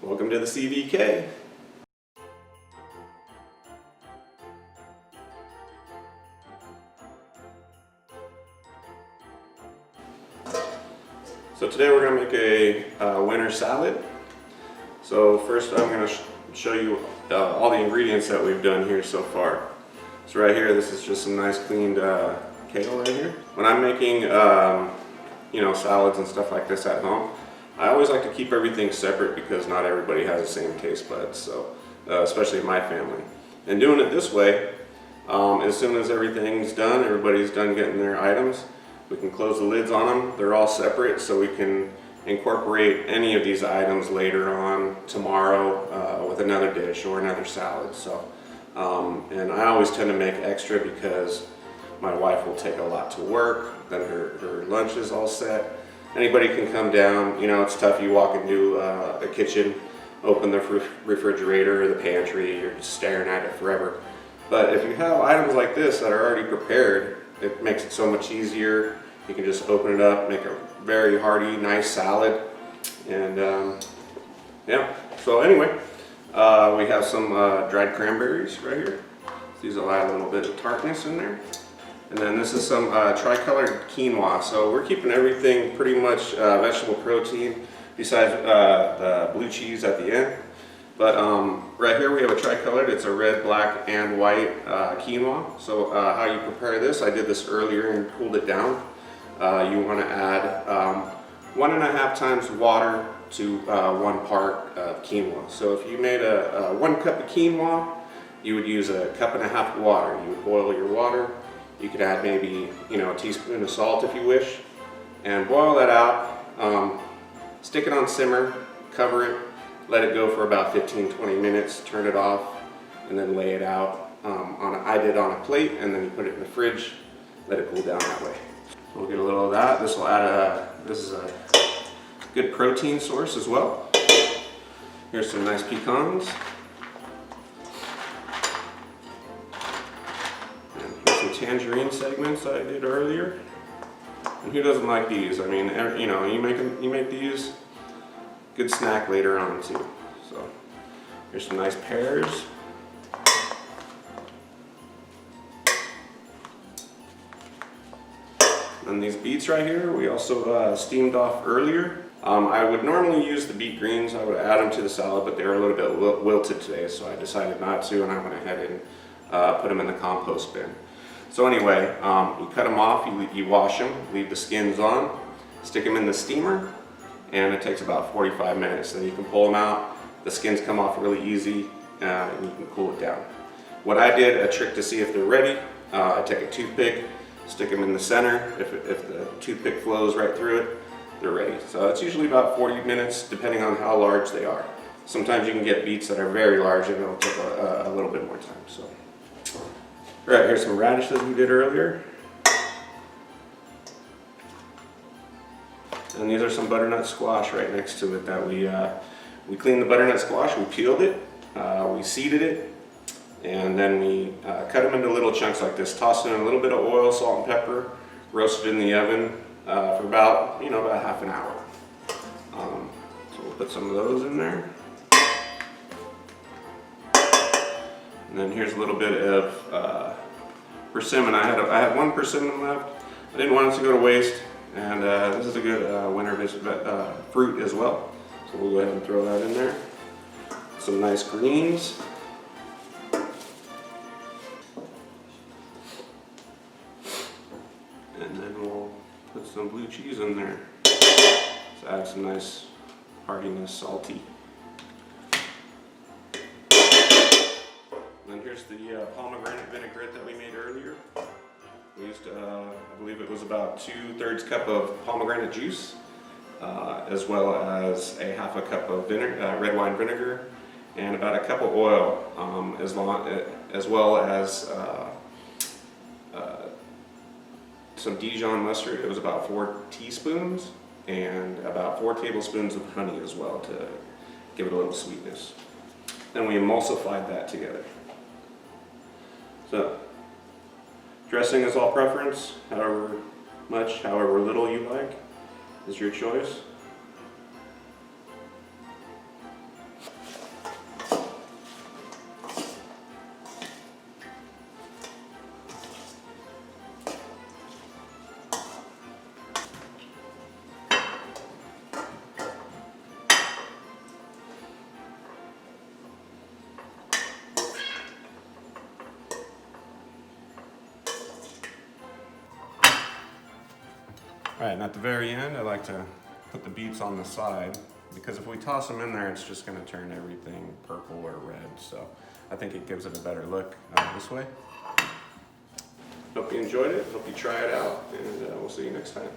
Welcome to the CVK. So today we're going to make a winter salad. So first I'm going to show you all the ingredients that we've done here so far. So right here, this is just some nice cleaned kale right here. When I'm making salads and stuff like this at home, I always like to keep everything separate because not everybody has the same taste buds, so especially my family. And doing it this way, as soon as everything's done, everybody's done getting their items, we can close the lids on them. They're all separate, so we can incorporate any of these items later on tomorrow with another dish or another salad. So, and I always tend to make extra because my wife will take a lot to work, then her lunch is all set. Anybody can come down. You know, it's tough. You walk into a kitchen, open the refrigerator or the pantry, you're just staring at it forever. But if you have items like this that are already prepared, it makes it so much easier. You can just open it up, make a very hearty, nice salad. And yeah, so anyway, we have some dried cranberries right here. These will add a little bit of tartness in there. And then this is some tricolored quinoa. So we're keeping everything pretty much vegetable protein besides the blue cheese at the end. But right here we have a tricolored. It's a red, black, and white quinoa. So how you prepare this, I did this earlier and cooled it down. You want to add 1.5 times water to 1 part of quinoa. So if you made a 1 cup of quinoa, you would use 1.5 cups of water. You would boil your water. You could add maybe, a teaspoon of salt if you wish, and boil that out. Stick it on simmer, cover it, let it go for about 15-20 minutes, turn it off, and then lay it out. I did on a plate, and then you put it in the fridge, let it cool down that way. So we'll get a little of that. This will add this is a good protein source as well. Here's some nice pecans. Tangerine segments I did earlier, and who doesn't like these? I mean, you make these good snack later on too. So here's some nice pears, and these beets right here we also steamed off earlier. I would normally use the beet greens. I would add them to the salad, but they were a little bit wilted today, so I decided not to, and I went ahead and put them in the compost bin. So anyway, you cut them off, you wash them, leave the skins on, stick them in the steamer, and it takes about 45 minutes. Then you can pull them out, the skins come off really easy, and you can cool it down. What I did, a trick to see if they're ready, I take a toothpick, stick them in the center. If the toothpick flows right through it, they're ready. So it's usually about 40 minutes, depending on how large they are. Sometimes you can get beets that are very large, and it'll take a little bit more time. So. All right, here's some radishes we did earlier. And these are some butternut squash right next to it that we cleaned the butternut squash, we peeled it, we seeded it, and then we cut them into little chunks like this, tossed in a little bit of oil, salt and pepper, roasted in the oven for about half an hour. So we'll put some of those in there. And then here's a little bit of persimmon. I had 1 persimmon left. I didn't want it to go to waste, and this is a good winter fruit as well. So we'll go ahead and throw that in there. Some nice greens. And then we'll put some blue cheese in there. So add some nice heartiness, salty. And here's the pomegranate vinaigrette that we made earlier. We used, I believe it was about 2/3 cup of pomegranate juice, as well as a 1/2 cup of red wine vinegar, and about 1 cup of oil, as well as some Dijon mustard. It was about 4 teaspoons, and about 4 tablespoons of honey as well to give it a little sweetness. Then we emulsified that together. So, dressing is all preference, however much, however little you like, is your choice. All right, and at the very end, I like to put the beets on the side because if we toss them in there, it's just gonna turn everything purple or red. So I think it gives it a better look this way. Hope you enjoyed it, hope you try it out, and we'll see you next time.